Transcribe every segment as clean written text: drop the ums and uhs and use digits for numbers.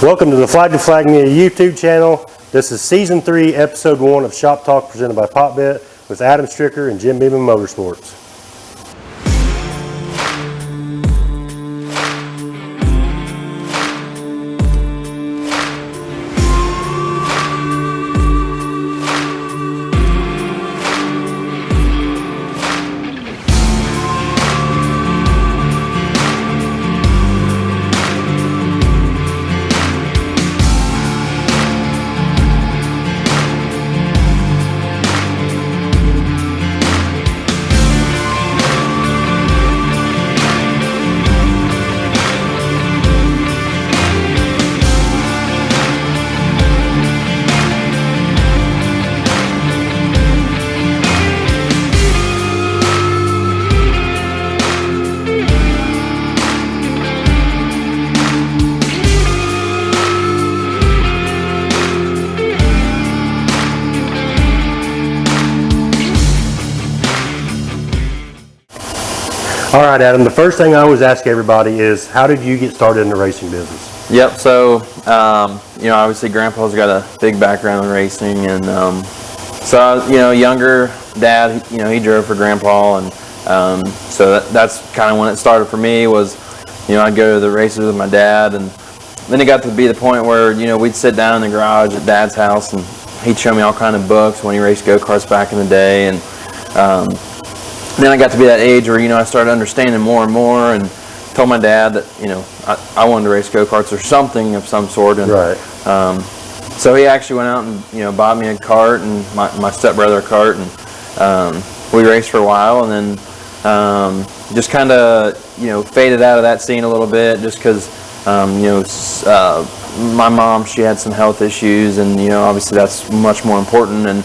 Welcome to the Flag to Flag Media YouTube channel. This is Season 3, Episode 1 of Shop Talk presented by Popbit with Adam Stricker and Jim Beeman Motorsports. All right, Adam, the first thing I always ask everybody is, how did you get started in the racing business? Yep, so, obviously Grandpa's got a big background in racing, and younger dad, he drove for Grandpa, and so that's kind of when it started for me was, I'd go to the races with my dad, and then it got to be the point where, we'd sit down in the garage at Dad's house, and he'd show me all kind of books when he raced go-karts back in the day, and then I got to be that age where, I started understanding more and more, and told my dad that, I wanted to race go-karts or something of some sort. And, right. So he actually went out and, bought me a kart and my stepbrother a kart, and we raced for a while, and then just kind of, faded out of that scene a little bit just because, my mom, she had some health issues, and, obviously that's much more important. And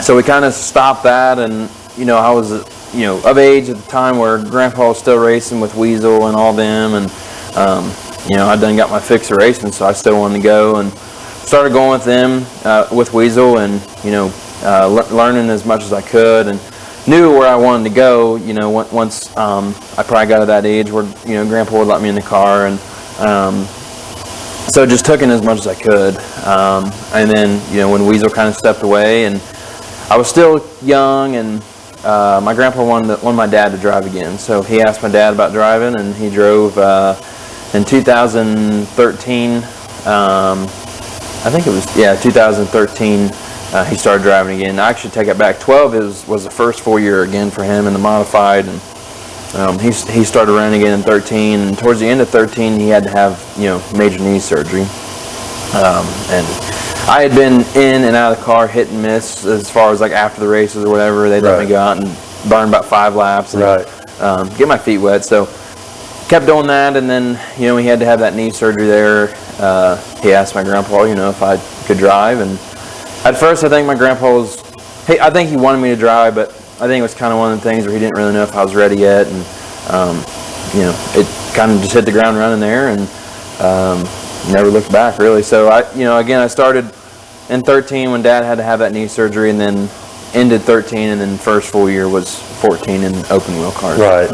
so we kind of stopped that, and I was, of age at the time where Grandpa was still racing with Weasel and all them, and, I done got my fix of racing, so I still wanted to go, and started going with them, with Weasel, and, learning as much as I could, and knew where I wanted to go, once I probably got to that age where, Grandpa would let me in the car, and so just took in as much as I could, and then, when Weasel kind of stepped away, and I was still young, and my grandpa wanted my dad to drive again, so he asked my dad about driving, and he drove in 2013. I think it was 2013. He started driving again. I actually take it back. 12 was the first full year again for him in the modified, and he started running again in 13. And towards the end of 13, he had to have major knee surgery, and I had been in and out of the car, hit and miss, as far as like after the races or whatever. They'd let me go out and burn about 5 laps and get my feet wet. So kept doing that, and then he had to have that knee surgery there. He asked my grandpa, if I could drive, and at first I think my grandpa was, I think he wanted me to drive, but I think it was kind of one of the things where he didn't really know if I was ready yet, and it kind of just hit the ground running there, and never looked back really. So I started in 13 when Dad had to have that knee surgery, and then ended 13, and then first full year was 14 in open wheel cars. Right.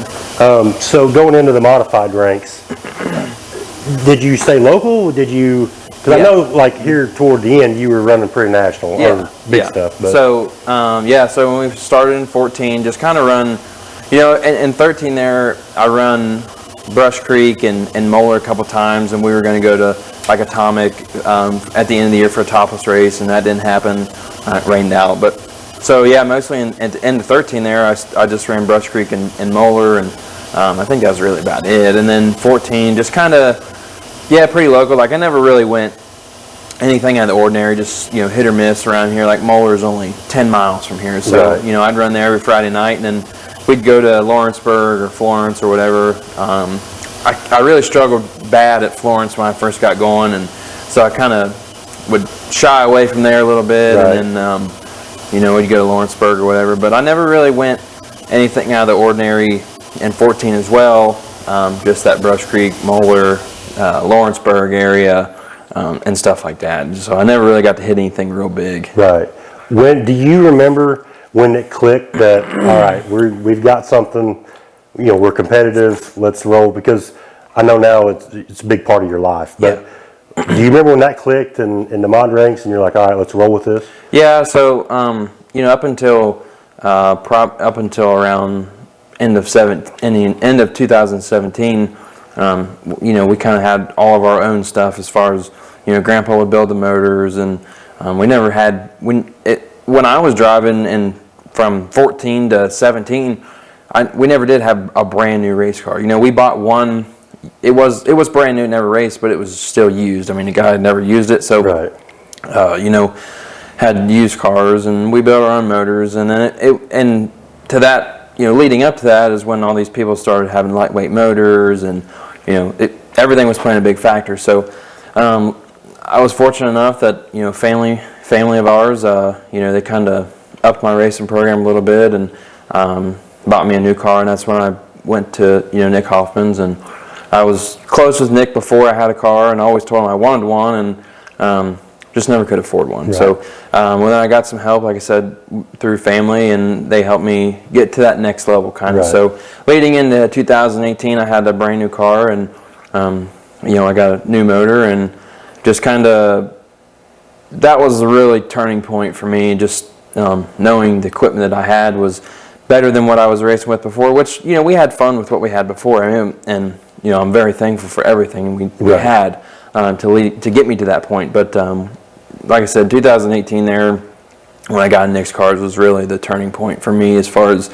So going into the modified ranks, did you stay local? Did you? Because I know, like here toward the end, you were running pretty national or big stuff. But. So so when we started in 14, just kind of run, in 13 there, I run Brush Creek and Moeller a couple times, and we were going to go to like Atomic at the end of the year for a topless race, and that didn't happen. It rained out, but so mostly at the end of 13 there, I just ran Brush Creek and Moeller, and I think that was really about it. And then 14, just kind of pretty local. Like I never really went anything out of the ordinary, just hit or miss around here. Like Moeller is only 10 miles from here, so I'd run there every Friday night, and then we'd go to Lawrenceburg or Florence or whatever. I really struggled bad at Florence when I first got going, and so I kind of would shy away from there a little bit, and then we'd go to Lawrenceburg or whatever. But I never really went anything out of the ordinary in 14 as well. Just that Brush Creek, Moeller, Lawrenceburg area, and stuff like that. So I never really got to hit anything real big. Right. When do you remember when it clicked that all right, we've got something, we're competitive, let's roll? Because I know now it's a big part of your life, but do you remember when that clicked in the mod ranks and you're like, all right, let's roll with this? Yeah, so up until around end of 2017, we kind of had all of our own stuff as far as Grandpa would build the motors, and we never had when I was driving and from 14 to 17, we never did have a brand new race car. We bought one. It was brand new, never raced, but it was still used. I mean, the guy had never used it, so right. Had used cars, and we built our own motors, and then and to that, leading up to that is when all these people started having lightweight motors, and everything was playing a big factor. So I was fortunate enough that family of ours, they kind of upped my racing program a little bit and bought me a new car, and that's when I went to Nick Hoffman's, and I was close with Nick before I had a car, and I always told him I wanted one, and just never could afford one. Right. So when I got some help, like I said, through family, and they helped me get to that next level kind of. Right. So leading into 2018, I had a brand new car, and I got a new motor, and just kind of that was a really turning point for me. Just knowing the equipment that I had was better than what I was racing with before, which we had fun with what we had before. And I'm very thankful for everything we right. had to get me to that point. But like I said, 2018 there, when I got in Nick's cars, was really the turning point for me as far as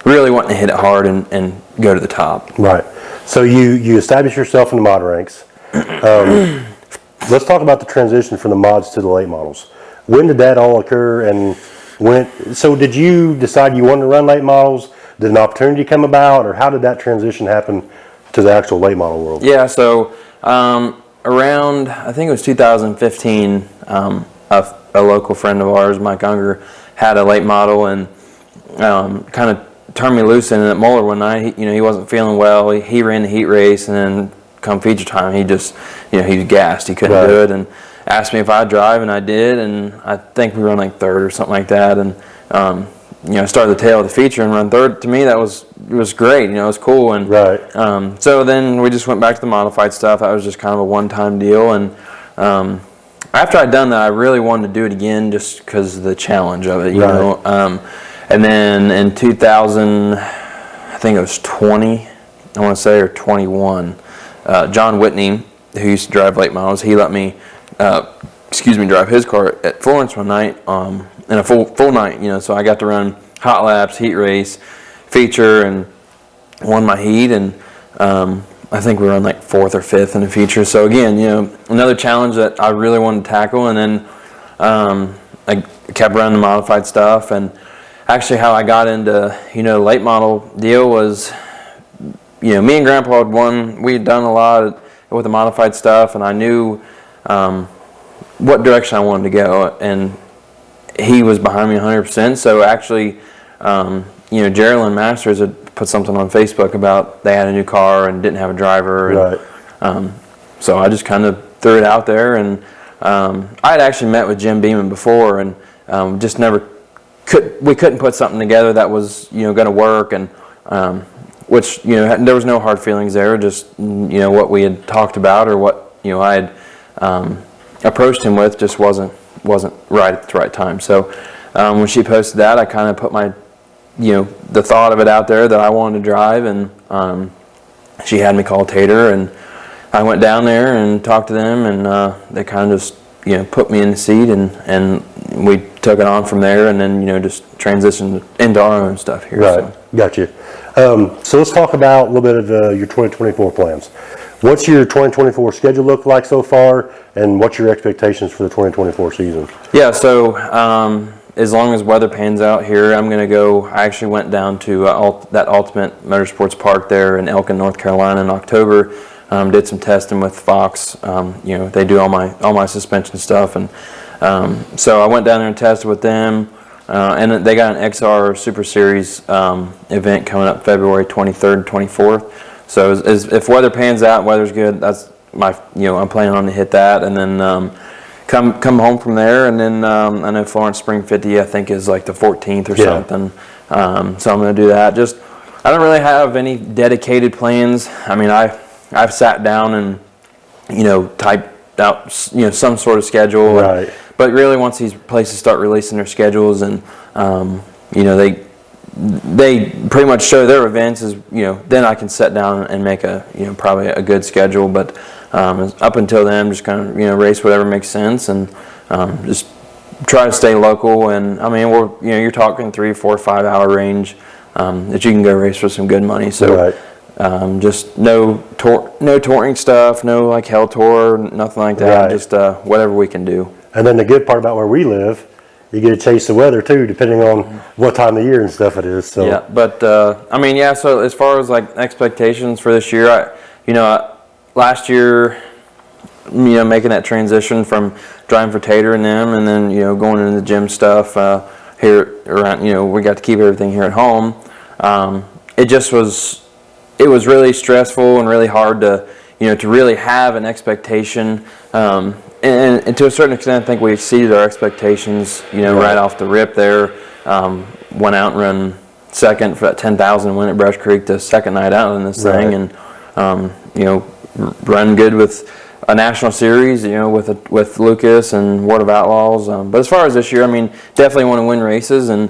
really wanting to hit it hard and go to the top. Right. So you established yourself in the mod ranks. Let's talk about the transition from the mods to the late models. When did that all occur, and so did you decide you wanted to run late models? Did an opportunity come about, or how did that transition happen to the actual late model world? Yeah, so around, I think it was 2015, a local friend of ours, Mike Unger, had a late model, and kind of turned me loose in it at Muller one night. He wasn't feeling well. He ran the heat race, and then come feature time, he just, he was gassed. He couldn't right. do it, and asked me if I'd drive, and I did, and I think we run like third or something like that, and started the tail of the feature and run third. To me, it was great. It was cool, and right. So then we just went back to the modified stuff. That was just kind of a one-time deal, and after I'd done that, I really wanted to do it again just because of the challenge of it, you right. know. And then in 2000, I think it was 20, I want to say, or 21, John Whitney, who used to drive late models, he let me drive his car at Florence one night, in a full night, so I got to run hot laps, heat race, feature, and won my heat, and I think we were on like 4th or 5th in the feature. So again, another challenge that I really wanted to tackle, and then I kept running the modified stuff, and actually how I got into, the late model deal was, me and Grandpa we had done a lot with the modified stuff, and I knew what direction I wanted to go, and he was behind me 100%. So actually, Geraldine Masters had put something on Facebook about they had a new car and didn't have a driver, and, right. So I just kind of threw it out there, and I had actually met with Jim Beeman before, and just we couldn't put something together that was going to work, and which there was no hard feelings there, just what we had talked about, or what I had approached him with just wasn't right at the right time. So when she posted that, I kind of put my the thought of it out there that I wanted to drive, and she had me call Tater, and I went down there and talked to them, and they kind of just put me in the seat, and we took it on from there, and then just transitioned into our own stuff here. Right, so. Gotcha. So let's talk about a little bit of your 2024 plans. What's your 2024 schedule look like so far, and what's your expectations for the 2024 season? Yeah, so as long as weather pans out here, I'm going to go. I actually went down to that Ultimate Motorsports Park there in Elkin, North Carolina in October. Did some testing with Fox. They do all my suspension stuff, and so I went down there and tested with them. And they got an XR Super Series event coming up February 23rd and 24th. So if weather pans out, weather's good, that's my, I'm planning on to hit that, and then come home from there, and then I know Florence Spring 50, I think, is like the 14th or something. So I'm going to do that. I don't really have any dedicated plans. I mean, I I've sat down and, typed out, some sort of schedule. Right. But really, once these places start releasing their schedules and, they pretty much show their events as, then I can sit down and make probably a good schedule. But up until then, just kind of, race whatever makes sense and just try to stay local. And I mean, you're talking 3, 4, 5 hour range that you can go race for some good money. So just no touring stuff, no like hell tour, nothing like that. Right. Just whatever we can do. And then the good part about where we live, you get to chase the weather too, depending on what time of year and stuff it is. So yeah, but so as far as like expectations for this year, last year, making that transition from driving for Tater and them, and then going into the gym stuff here around, we got to keep everything here at home. It was really stressful and really hard to to really have an expectation. And to a certain extent, I think we exceeded our expectations, right off the rip there. Went out and run second for that 10,000 win at Brush Creek the second night out in this thing. And, run good with a national series, with Lucas and Ward of Outlaws. But as far as this year, I mean, definitely want to win races. And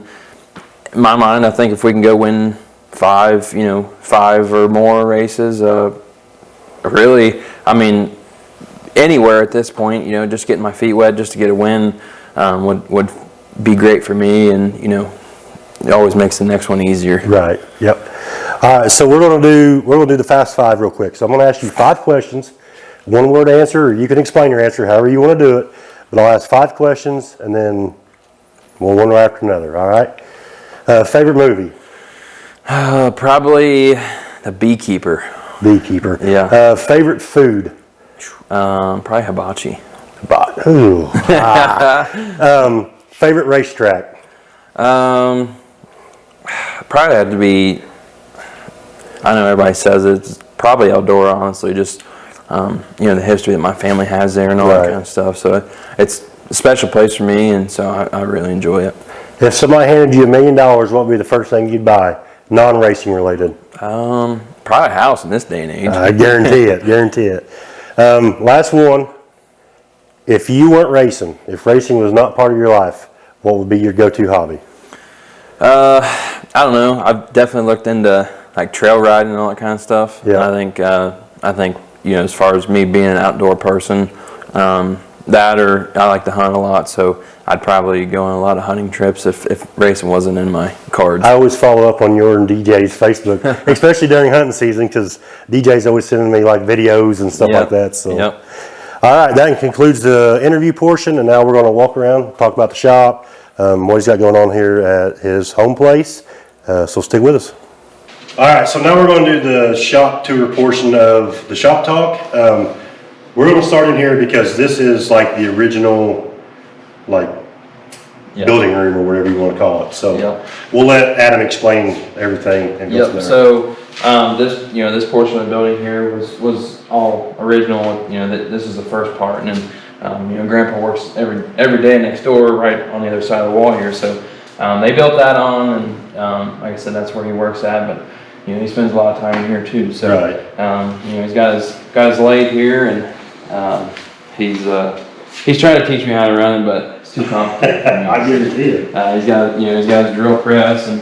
in my mind, I think if we can go win 5 or more races, really, I mean, anywhere at this point, just getting my feet wet just to get a win would be great for me, and it always makes the next one easier. Right. Yep. All right. So we're gonna do the Fast 5 real quick. So I'm gonna ask you 5 questions, 1 word answer, or you can explain your answer however you want to do it. But I'll ask 5 questions, and then one after another. All right. Favorite movie? Probably The Beekeeper. Beekeeper. Yeah. Favorite food? Probably hibachi. Ooh. Favorite racetrack? Probably had to be, I know everybody says it's probably Eldora, honestly, just, the history that my family has there and all that kind of stuff. So it's a special place for me, and so I really enjoy it. If somebody handed you $1 million, what would be the first thing you'd buy, non-racing related? Probably a house in this day and age. I guarantee it. Last one. If you weren't racing, if racing was not part of your life, what would be your go-to hobby? I don't know. I've definitely looked into like trail riding and all that kind of stuff. Yeah. I think as far as me being an outdoor person, that or I like to hunt a lot, so I'd probably go on a lot of hunting trips if racing wasn't in my cards. I always follow up on your and DJ's Facebook, especially during hunting season, because DJ's always sending me like videos and stuff like that. So. Yep. All right, that concludes the interview portion, and now we're going to walk around, talk about the shop, what he's got going on here at his home place. So stick with us. All right, so now we're going to do the shop tour portion of the shop talk. We're going to start in here because this is like the original, building room or whatever you want to call it. So we'll let Adam explain everything and go from there. So this portion of the building here was all original. This is the first part, and then Grandpa works every day next door, right on the other side of the wall here. So they built that on, and like I said, that's where he works at. But he spends a lot of time here too. So he's got his lathe here, and he's trying to teach me how to run it, but it's too complicated for me. I guarantee it. He's got his drill press, and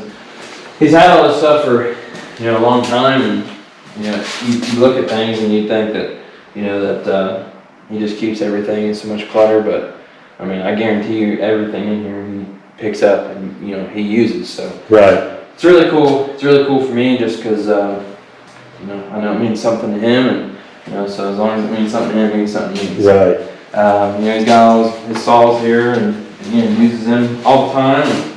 he's had all this stuff for a long time, and you look at things and you think that that he just keeps everything in so much clutter, but I mean, I guarantee you everything in here he picks up and he uses. So it's really cool. It's really cool for me just because I know it means something to him, and so as long as it means something to him, it means something to me. So, he's got all his saws here, and uses them all the time. And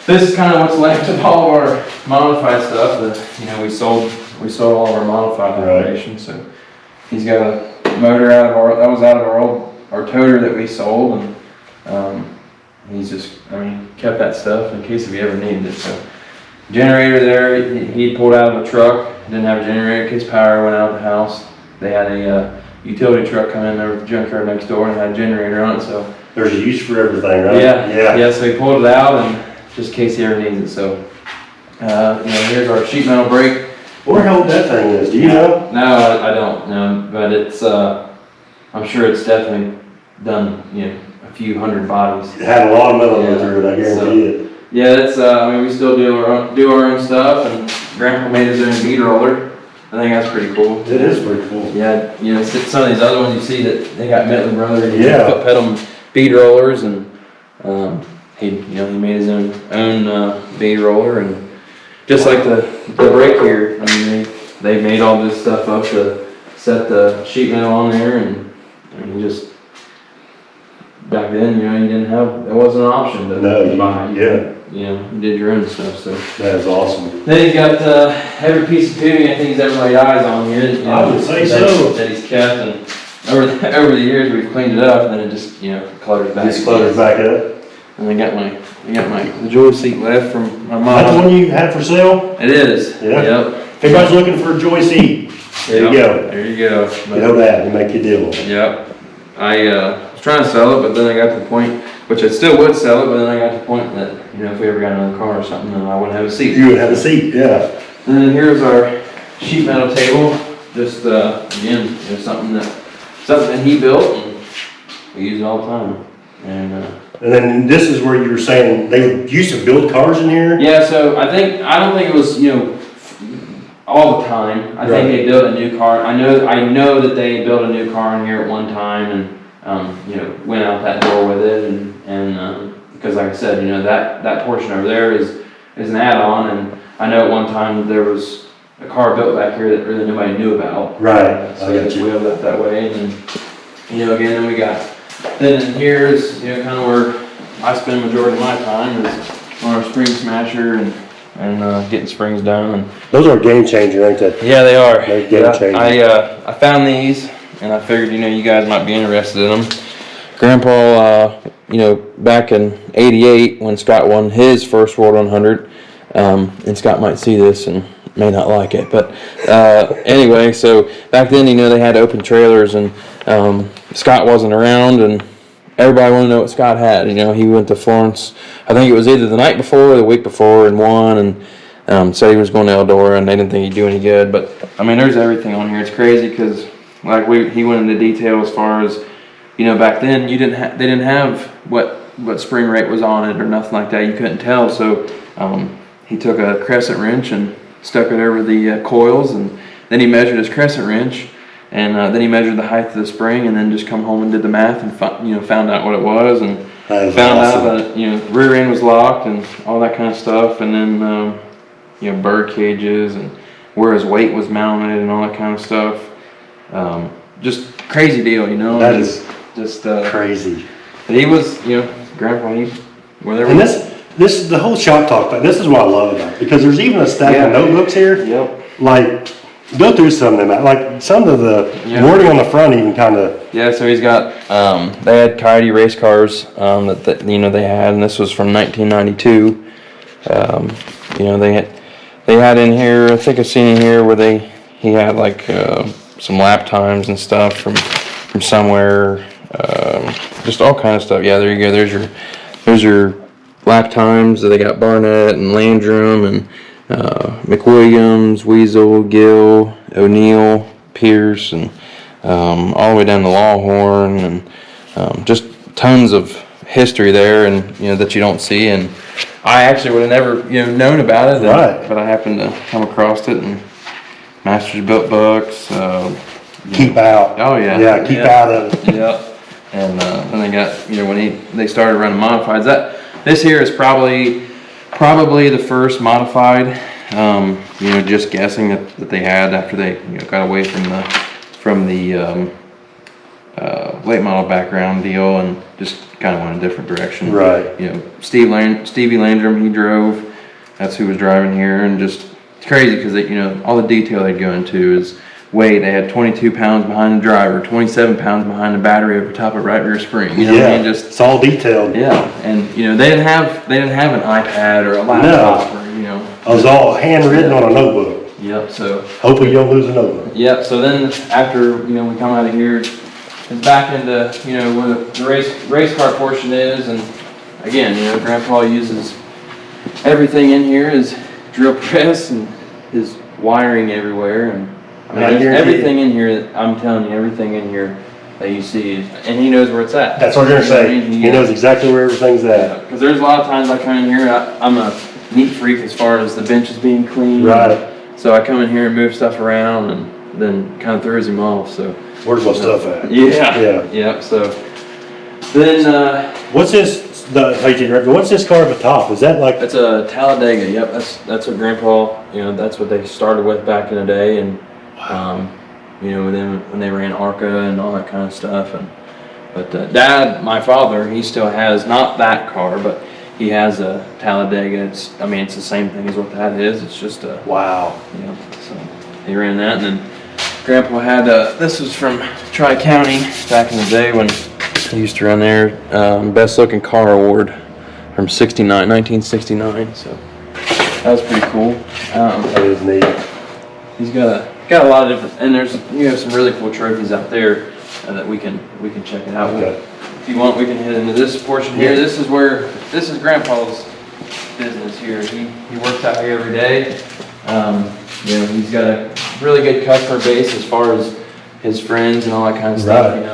this is kind of what's left of all of our modified stuff that we sold all of our modified operation. So he's got a motor out of our toter that we sold, and he's just kept that stuff in case we ever needed it. So generator there, he pulled out of a truck, didn't have a generator in case power went out of the house. They had a utility truck come in there with the junkyard next door and had a generator on it. So there's a use for everything, right? Yeah. So he pulled it out, and just in case he ever needs it. So here's our sheet metal brake Wonder how old that thing is, do you know? No, I don't know, but it's, I'm sure it's definitely done, a few hundred bodies. It had a lot of metal go through it, I guarantee it. Yeah, it's, we still do our own stuff, and Grandpa made his own bead roller. I think that's pretty cool. It is pretty cool. Yeah, some of these other ones you see that they got Metley Brothers, Yeah. foot pedal bead rollers, and he made his own bead roller, and just like the brake here. I mean, they made all this stuff up to set the sheet metal on there, and just back then, you didn't have, it wasn't an option to buy. You did your own stuff, so. That is awesome. Then he's got every piece of tubing I think he's ever laid eyes on here. I would say so. That he's kept, and over the years we've cleaned it up, and then it just clutters back. Just clutters back up. And I got the joy seat left from my mom. That's the one you had for sale? It is. Yeah. Yep. If anybody's looking for a joy seat, there you go. There you go. You know that, you make your deal. Yep. I was trying to sell it, but then I got to the point, which I still would sell it, but then I got to the point that, if we ever got another car or something, then I wouldn't have a seat. You would have a seat, yeah. And then here's our sheet metal table. Just, again, something that he built, and we use it all the time. And then this is where you were saying they used to build cars in here? yeah, so I don't think it was, all the time. I think they built a new car. I know that they built a new car in here at one time, and went out that door with it, and because like I said, that portion over there is an add-on, and I know at one time there was a car built back here that really nobody knew about. Right. So I got you wheeled up that way, and then again, we got. Then in here is kind of where I spend the majority of my time is on our spring smasher and getting springs done. And those are a game changer, ain't they? yeah, they are. They're game changer. I found these, and I figured you guys might be interested in them. Grandpa, back in '88 when Scott won his first World 100, and Scott might see this and may not like it, but anyway, so back then they had open trailers, and Scott wasn't around, and everybody wanted to know what Scott had. He went to Florence, I think it was either the night before or the week before, and won, and said he was going to Eldora, and they didn't think he'd do any good. But I mean, there's everything on here. It's crazy because he went into detail as far as back then they didn't have what spring rate was on it or nothing like that. You couldn't tell. So he took a crescent wrench and stuck it over the coils, and then he measured his crescent wrench, and then he measured the height of the spring, and then just come home and did the math and found out what it was, and found out that rear end was locked and all that kind of stuff, and then bird cages and where his weight was mounted and all that kind of stuff. Just crazy deal, That is just crazy. But he was, Grandpa, whatever. And this is the whole shop talk, but this is what I love about it, because there's even a stack of notebooks here. Yep. Like, go through some of them. Like, some of the wording on the front even kind of. Yeah, so he's got, they had Coyote race cars that they had, and this was from 1992. They had in here, I think I've seen in here where he had like some lap times and stuff from somewhere, just all kind of stuff. Yeah, there you go. There's your lap times. They got Barnett and Landrum and McWilliams, Weasel, Gill, O'Neill, Pierce, and all the way down to Lawhorn, and just tons of history there, and that you don't see. And I actually would have never known about it, but I happened to come across it, and Masters built books. Keep out. Oh yeah. Yeah, keep out of it. Yep. And then they got when they started running modifieds. This here is probably the first modified. Just guessing that they had after they got away from the late model background deal and just kind of went a different direction. Right. Stevie Landrum, he drove. That's who was driving here, and just it's crazy because all the detail they'd go into is weight. They had 22 pounds behind the driver, 27 pounds behind the battery over top of right rear spring. Just it's all detailed. Yeah, and they didn't have an iPad or a laptop or It was all handwritten on a notebook. Yep. So hopefully you don't lose a notebook. Yep. So then after we come out of here, it's back into where the race car portion is, and again Grandpa uses everything in here, his drill press and his wiring everywhere, and I mean, there's everything in here. I'm telling you, everything in here that you see, and he knows where it's at. That's what I'm gonna say. He knows exactly where everything's at. Because there's a lot of times I come in here, I'm a neat freak as far as the bench is being cleaned. Right. So I come in here and move stuff around, and then kind of throws him off. So Where's my stuff at? Yeah. So then, what's this? What's this car at the top? Is that like? It's a Talladega. Yep, that's what Grandpa. That's what they started with back in the day, and when they ran ARCA and all that kind of stuff. But Dad, my father, he still has not that car, but he has a Talladega. It's the same thing as what that is. It's just a wow. So he ran that, and then Grandpa had this was from Tri-County back in the day when he used to run there. Best looking car award from 1969. So that was pretty cool. That is neat. He's got a lot of different, and you have some really cool trophies out there that we can check it out. Okay. If you want, we can head into this portion here. This is Grandpa's business here. He works out here every day. He's got a really good customer base as far as his friends and all that kind of stuff. Right.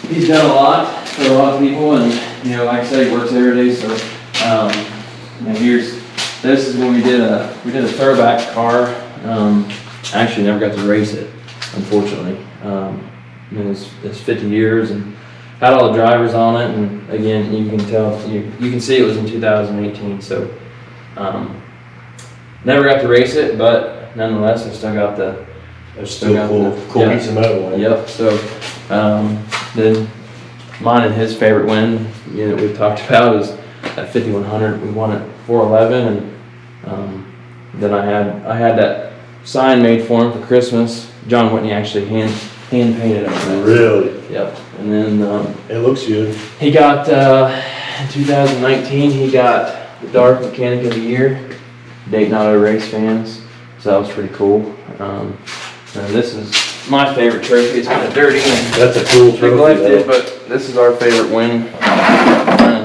He's done a lot for a lot of people, and like I said, he works every day. So this is when we did a throwback car. Actually, never got to race it, unfortunately. It's 50 years and had all the drivers on it, and again, you can tell, you can see it was in 2018. So never got to race it, but nonetheless, I still got the. It's still cool piece of metal. Yep. So then mine and his favorite win, we've talked about, is at 5100. We won at 411, and then I had that sign made for him for Christmas. John Whitney actually hand painted it. Really? Yep. And then it looks good. He got in 2019. He got the Dark Mechanic of the Year, Dayton Auto Race Fans. So that was pretty cool. And this is my favorite trophy. It's kind of dirty and that's a cool trophy, neglected, but this is our favorite win.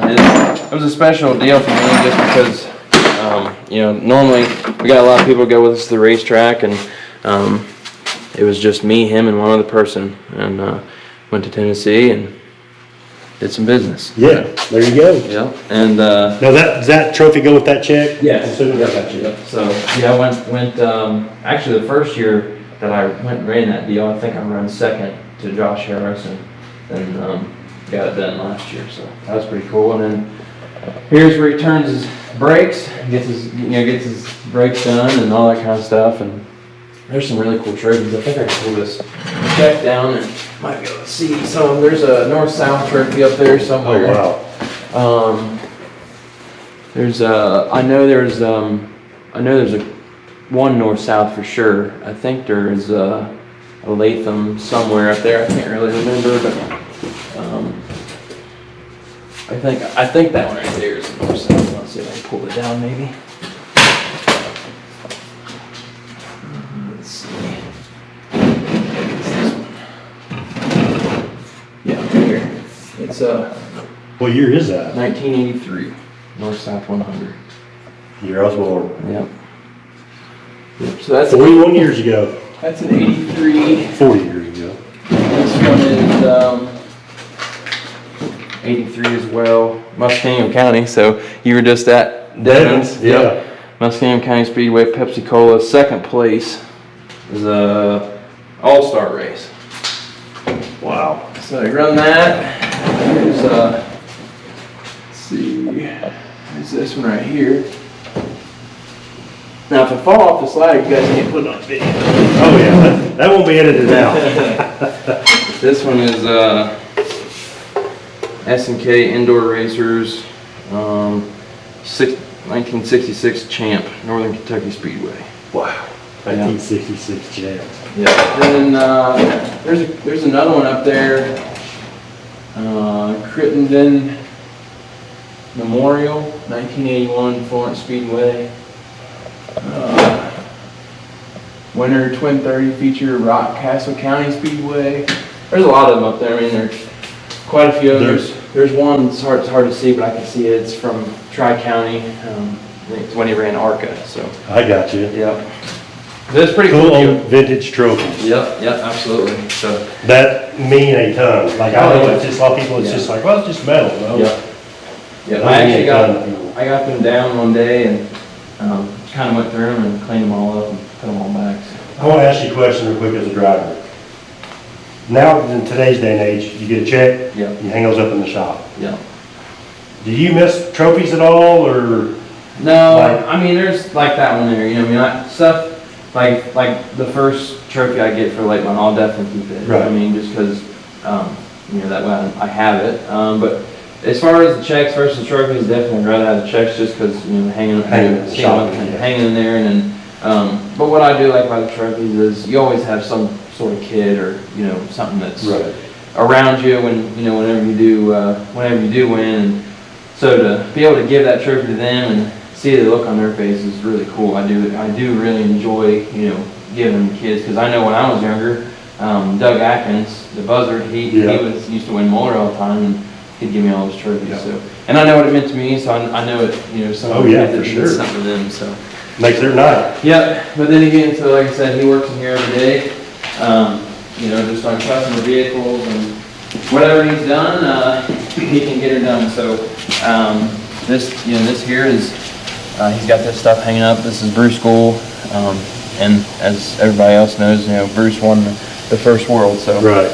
It was a special deal for me just because, normally we got a lot of people go with us to the racetrack, and it was just me, him, and one other person, and went to Tennessee and did some business. Yeah, there you go. Yeah, and now does that trophy go with that check? Yes. Yep. So yeah, I went. Actually, the first year that I went and ran that deal, I think I ran second to Josh Harris, and then got it done last year. So that was pretty cool. And then here's where he turns his brakes, gets his brakes done, and all that kind of stuff. And there's some really cool trophies. I think I can pull this check down and might be able to see some. There's a north-south trophy up there somewhere. Oh wow. I know there's a one north-south for sure. I think there's a Latham somewhere up there. I can't really remember, but I think that one right there is a north-south. Let's see if I can pull it down maybe. Let's see. It's this one. Yeah, right here. It's What year is that? 1983, north-south 100. Year I was born. Yep. So that's 41 years ago. That's an 83. 40 years ago. This one is 83 as well. Muskingum County. So you were just at Devon's. Yeah. Muskingum County Speedway, Pepsi-Cola. Second place is a all-star race. Wow. So you run that. Here's let's see. There's this one right here. Now, if I fall off the slide, you guys can't put it on video. Oh yeah, that won't be edited out. This one is S&K Indoor Racers, 1966 champ, Northern Kentucky Speedway. Wow, 1966 champ. Yeah. Then there's another one up there, Crittenden Memorial, 1981 Florence Speedway. Winter Twin 30 feature Rock Castle County Speedway. There's a lot of them up there. I mean, there's quite a few. There's one. It's hard to see, but I can see it. It's from Tri-County. It's when he ran ARCA, so. I got you. Yep. That's pretty Cool cool. old vintage trophies. Yep, absolutely. So. That mean a ton. Like, I know it's just, a lot of people, it's just like, well, it's just metal, no? Yep. Yeah, That I mean actually a ton to people. I got them down one day and kind of went through them and cleaned them all up and put them all back. So. I want to ask you a question real quick as a driver. Now, in today's day and age, you get a check, Yep. you hang those up in the shop. Yeah. Do you miss trophies at all, or? No, Like- I mean, there's like that one there, you know, I mean, stuff, like the first trophy I get for late model, I'll definitely keep it. Right. I mean, just because, you know, that way I have it. But as far as the checks versus trophies, definitely I'd rather have the checks just because, you know, hanging in the shop, yeah. hanging in there. And then, but what I do like about the trophies is you always have some sort of kid or, you know, something that's Right. around you when, you know, whenever you do win. And so to be able to give that trophy to them and see the look on their face is really cool. I do really enjoy, you know, giving them kids, because I know when I was younger, Doug Atkins, the buzzard, he used to win Muller all the time, and he'd give me all his trophies. Yeah. So, and I know what it meant to me, so I know it, you know, some Oh, of the yeah, kids for it sure. means something to them. So, Makes their night. yeah. But then again, so like I said, he works in here every day, you know, just on customer vehicles and whatever he's done, he can get it done. So, this here is. He's got this stuff hanging up. This is Bruce Gould, and as everybody else knows, you know, Bruce won the first world. So, Right.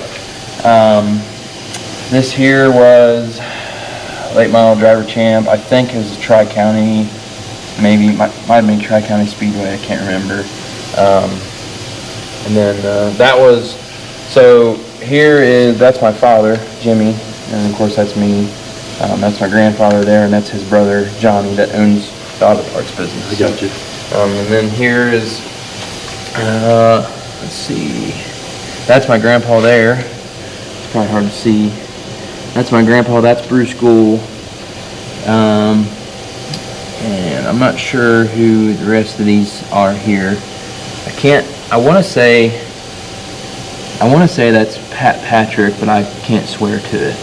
this here was late model driver champ. I think it was Tri-County, maybe might have been Tri-County Speedway. I can't remember. And then that was. So that's my father, Jimmy, and of course that's me. That's my grandfather there, and that's his brother Johnny that owns the auto parts business. I got you. And then here is, let's see, that's my grandpa there. It's probably hard to see. That's my grandpa, that's Bruce Gould. And I'm not sure who the rest of these are here. I want to say that's Pat Patrick, but I can't swear to it.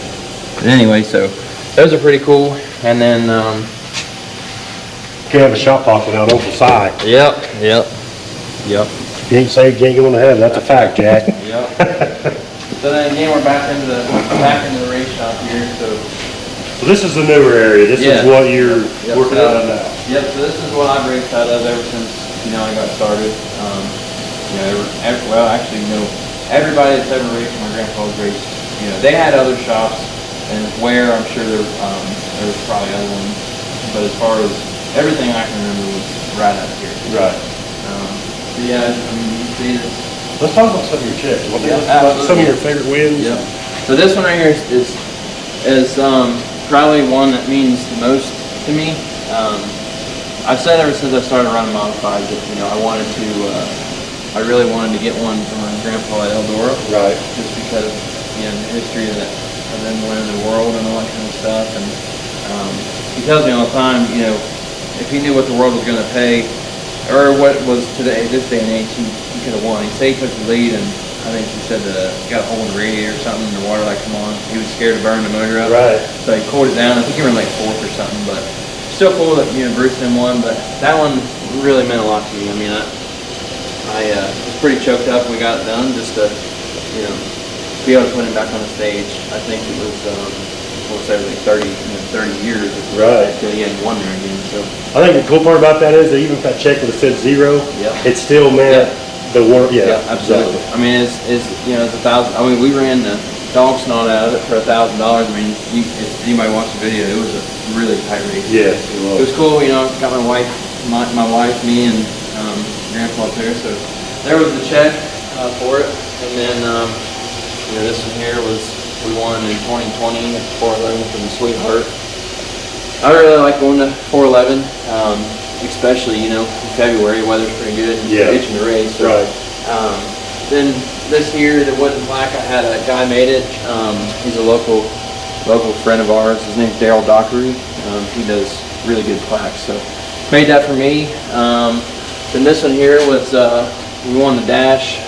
But anyway, so those are pretty cool. And then, Can't have a shop talk without Opal Psi. Yep. You ain't saved, you ain't going to heaven. That's a fact, Jack. Yep. So then again, we're back into the race shop here. So this is the newer area. This Yeah. is what you're Yep. working out of now. Yep. So this is what I've raced out of ever since I got started. You know, everybody that's ever raced my grandpa's raced. You know, they had other shops, and where I'm sure there was probably other ones, but as far as everything I can remember was right out here. Right. Yeah, I mean, you see this. Let's talk about some of your checks. What Yeah, about some of absolutely. your favorite wins? Yep. So this one right here is probably one that means the most to me. I've said ever since I started running modified that I really wanted to get one for my grandpa at Eldora. Right. Just because the history of them winning the world and all that kind of stuff. And he tells me all the time, if he knew what the world was going to pay, or what was this day and age, he could have won. He said he took the lead, and I think he said he got a hole in the radiator or something, and the water light come on. He was scared to burn the motor up. Right. So he cooled it down. I think he ran like fourth or something, but still cool that Bruce and won. But that one really meant a lot to me. I mean, I was pretty choked up when we got it done, just to be able to put him back on the stage. I think it was we'll say like 30 years. Right. Until he hadn't won there again. So I think the cool part about that is that even if that check would have said zero, Yeah. it still meant the world. Yeah, absolutely. exactly. I mean, it's $1,000. I mean, we ran the dog snot out of it for $1,000. I mean, if anybody watched the video, it was a really tight race. Yes, It was cool. Got my wife, me, and Grandpa too. So there was the check for it, and then this one here we won in 2020 at 411 for the Sweetheart. I really like going to 411, especially in February. Weather's pretty good. And Yeah. itching to race. So, Right. Then this year, the wooden plaque, I had a guy made it. He's a local friend of ours. His name's Daryl Dockery. He does really good plaques. So made that for me. Then this one here was we won the dash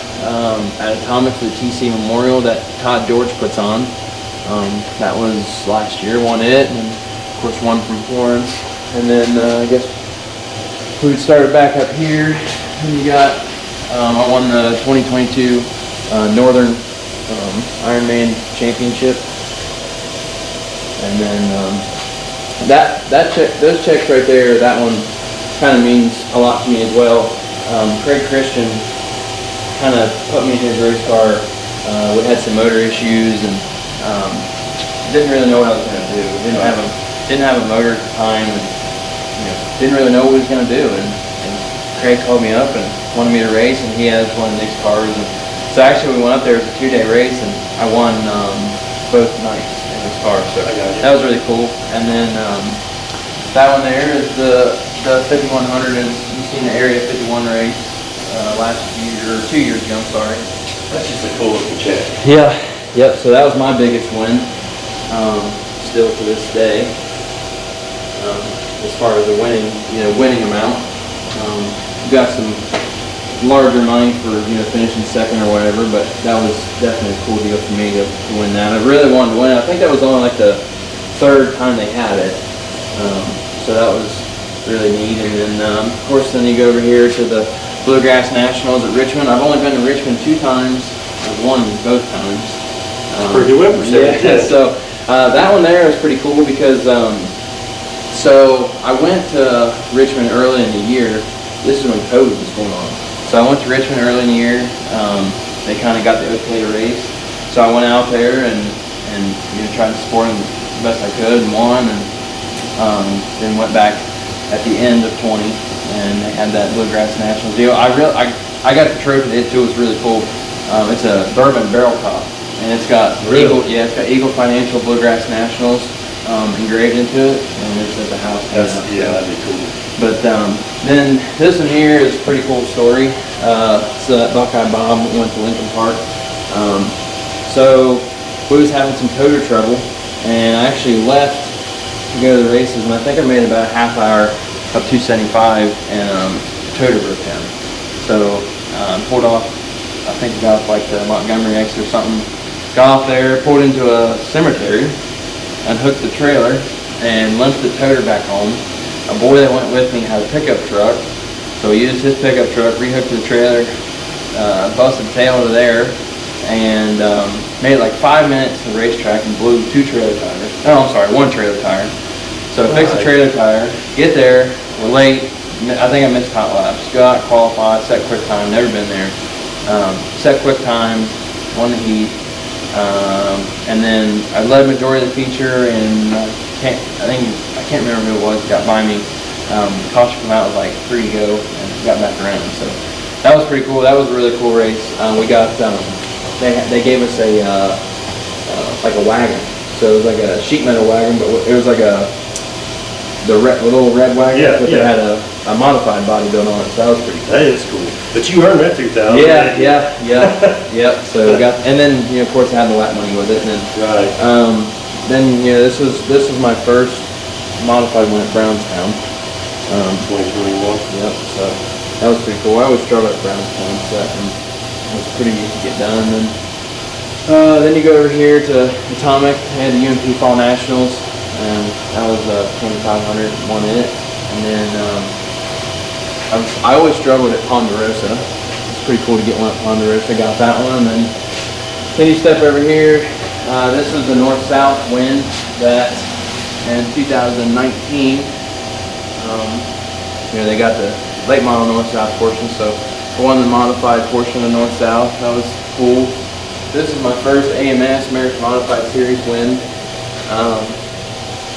at Atomic for the TC Memorial that Todd George puts on. That was last year. Won it, and of course one from Florence. And then I guess we would start it back up here. And you got, I won the 2022 Northern Ironman Championship. And then those checks right there, that one kind of means a lot to me as well. Craig Christian kind of put me in his race car. We had some motor issues and didn't really know what I was going to do. Didn't have a motor at the time, and didn't really know what he was going to do. And Craig called me up and wanted me to race, and he has one of Nick's cars. And so actually we went up there. It was a 2-day race, and I won both nights in his car. So that was really cool. And then that one there is the 5100. You've seen the Area 51 race last year, or 2 years ago. I'm sorry. That's just a cool looking check. Yeah. Yep. So that was my biggest win, still to this day. As far as the winning amount, we got some larger money for finishing second or whatever, but that was definitely a cool deal for me to win that. I really wanted to win. I think that was only like the third time they had it, so that was really neat. And then of course, then you go over here to the Bluegrass Nationals at Richmond. I've only been to Richmond 2 times. I've won both times. Pretty good win percentage. Yeah. So that one there was pretty cool because so I went to Richmond early in the year. This is when COVID was going on. So I went to Richmond early in the year. They kind of got the okay to race. So I went out there and tried to support them the best I could and won. And then went back at the end of 20 and they had that Bluegrass Nationals deal. I got the trophy. It was really cool. It's a bourbon barrel top, and it's got Eagle Financial Bluegrass Nationals engraved into it, and it's at the house. That'd be cool. But then this one here is a pretty cool story. So that Buckeye Bob went to Lincoln Park. So we was having some toter trouble, and I actually left to go to the races, and I think I made about a half hour up 275, and the toter broke down. So pulled off. I think got off like the Montgomery exit or something. Got off there, pulled into a cemetery, unhooked the trailer, and limped the toter back home. A boy that went with me had a pickup truck, so he used his pickup truck, rehooked the trailer, busted the tail to there, and made it like 5 minutes to the racetrack and blew 2 trailer tires. Oh, I'm sorry, 1 trailer tire. So I fixed the trailer tire, get there, we're late. I think I missed hot laps. Go out, qualify, set quick time, never been there. Set quick time, won the heat, and then I led majority of the feature, and I can't remember who it was got by me. Caution come out was like 3 to go, and got back around. So that was pretty cool. That was a really cool race. We got they gave us a like a wagon, so it was like a sheet metal wagon, but it was like the little red wagon, but they had a modified body built on it, so that was pretty cool. That is cool. But you earned that $2,000. Yeah. So we got, and then of course I had the lap money with it, and then then this was my first modified win at Brownstown. 2021. Yep. So that was pretty cool. I always struggled at Brownstown, so that was pretty easy to get done. And then you go over here to Atomic. They had the UMP Fall Nationals, and that was 2,500, won in it. And then I always struggled at Ponderosa. It's pretty cool to get one at Ponderosa. Got that one. And then you step over here. This is the North-South win that in 2019. They got the late model North-South portion, so I won the modified portion of North-South. That was cool. This is my first AMS American Modified Series win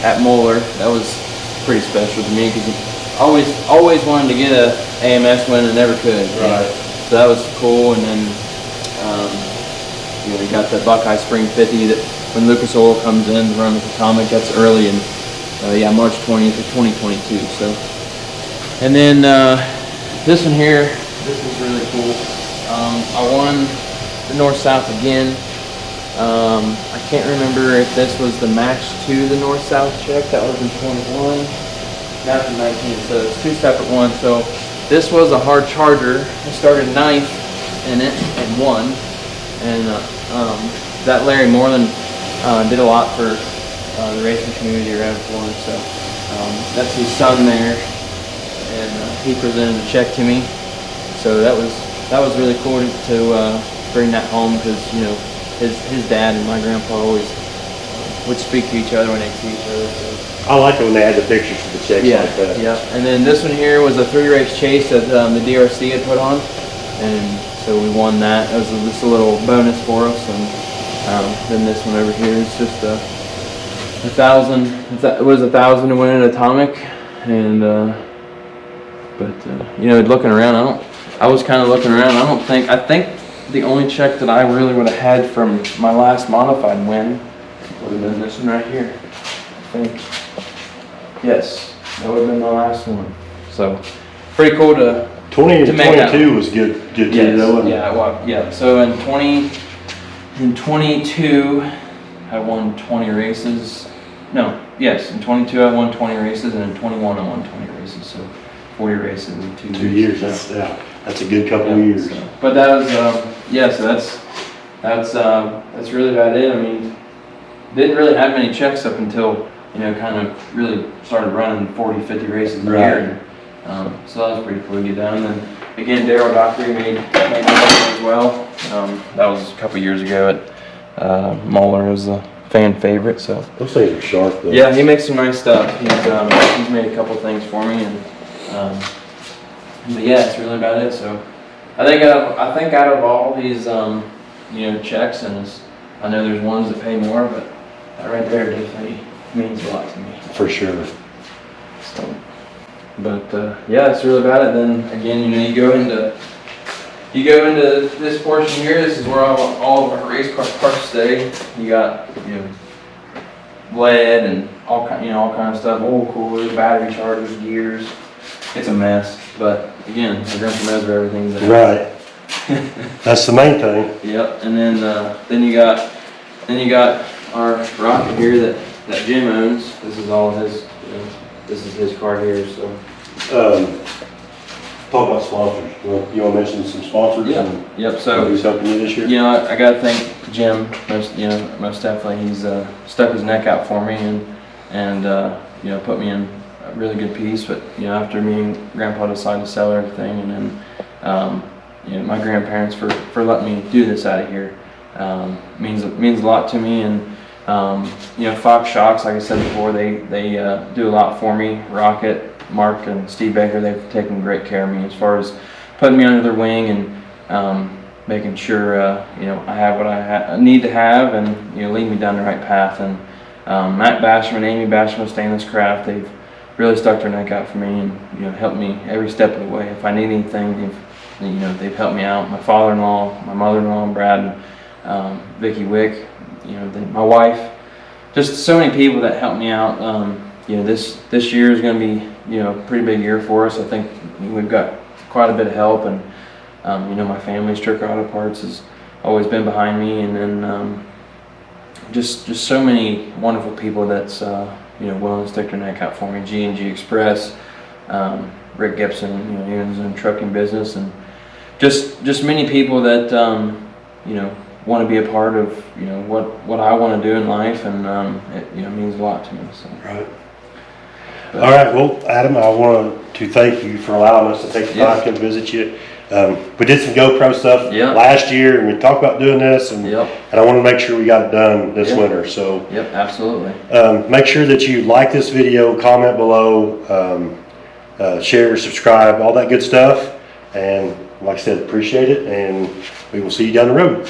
at Moeller. That was pretty special to me because always wanted to get a AMS win and never could. Right. So that was cool. And then we got the Buckeye Spring 50 that when Lucas Oil comes in to run with Atomic, that's early in March 20th of 2022. So, and then this one here, this is really cool. I won the North-South again. I can't remember if this was the match to the North-South check. That was in 21. That was in 19. So it's 2 separate ones. So this was a hard charger. I started 9th in it and won. And that Larry Moreland did a lot for the racing community around Florence. So that's his son there. and he presented a check to me. So that was really cool to bring that home, because his dad and my grandpa always would speak to each other when they see each other. So. I like it when they had the pictures for the checks like that. Yeah. And then this one here was a 3-race chase that the DRC had put on, and so we won that. It was just a little bonus for us. And then this one over here is just a 1,000. It was 1,000 to win an atomic, and looking around, I was kind of looking around. I think the only check that I really would have had from my last modified win would have been this one right here. I think. Yes, that would have been my last one. So pretty cool to 20 and make 22 was good yes, too, though, wasn't it? yeah. So in 22, I won 20 races. No, yes, in 22 I won 20 races, and in 21 I won 20 races. So 40 races in 2 years. So. That's a good couple of years. So, but that was so that's really about it. I mean, didn't really have many checks up until kind of really started running 40, 50 races a year. And, so that was pretty cool to get done. And then again, Daryl Dockery made me as well. That was a couple years ago at Moeller. It was a fan favorite. So those things are sharp though. Yeah, he makes some nice stuff. He's made a couple things for me, and but yeah, that's really about it. So I think out of all these checks, and I know there's ones that pay more, but that right there definitely means a lot to me. For sure. So, but yeah, that's really about it. Then again, you go into this portion here. This is where all of our race parts stay. You got lead and all kind of stuff, oil coolers, battery chargers, gears. It's a mess, but again, my grandpa knows where everything's at. Right. That's the main thing. Yep. And then you got our rocket here that Jim owns. This is all his. This is his car here. So. Talk about sponsors. You want to mention some sponsors? Yeah. Yep. So who's helping you this year? I got to thank Jim most definitely. He's stuck his neck out for me and put me in a really good piece. But after me and Grandpa decided to sell everything, and then my grandparents for letting me do this out of here means a lot to me. And Fox Shocks, like I said before, they do a lot for me. Rocket, Mark and Steve Baker, they've taken great care of me as far as putting me under their wing and making sure I have what I need to have, and lead me down the right path. And Matt Basham, Amy Basham, Stainless Craft, they've really stuck their neck out for me and helped me every step of the way. If I need anything, they've helped me out. My father-in-law, my mother-in-law, Brad, and Vicky Wick, my wife, just so many people that helped me out. This year is going to be a pretty big year for us. I think we've got quite a bit of help, and my family, Stricker Auto Parts, has always been behind me, and then just so many wonderful people that's willing to stick their neck out for me. G&G Express, Rick Gibson, he owns in trucking business, and just many people that want to be a part of what I want to do in life, and it means a lot to me. So. Right. All right, well, Adam, I want to thank you for allowing us to take the time to come visit you. We did some GoPro stuff last year, and we talked about doing this, and I want to make sure we got it done this winter. So, absolutely. Make sure that you like this video, comment below, share, subscribe, all that good stuff. And like I said, appreciate it, and we will see you down the road.